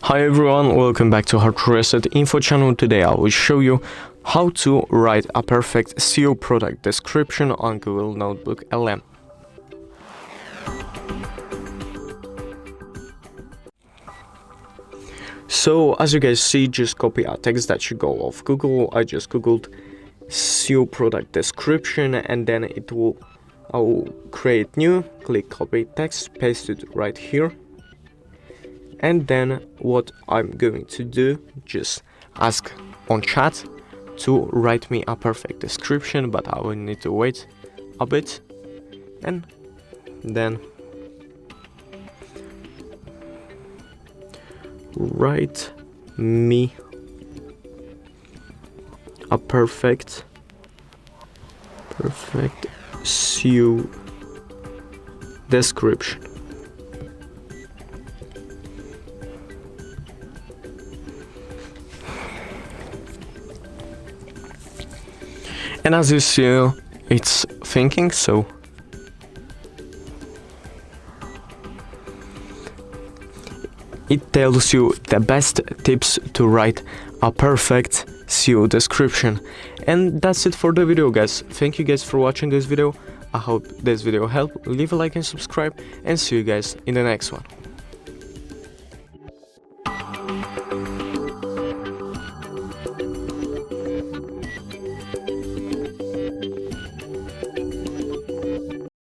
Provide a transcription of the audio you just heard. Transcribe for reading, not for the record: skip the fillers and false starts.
Hi everyone, welcome back to HardReset.Info channel. Today I will show you how to write a perfect SEO product description on Google NotebookLM. So as you guys see, just copy a text that you go off Google. I just googled SEO product description and then I will create new, click copy text, paste it right here. And then what I'm going to do, just ask on chat to write me a perfect description, but I will need to wait a bit. And then write me a perfect SEO description. And as you see, it's thinking, so it tells you the best tips to write a perfect SEO description. And that's it for the video, guys. Thank you guys for watching this video. I hope this video helped. Leave a like and subscribe, and see you guys in the next one.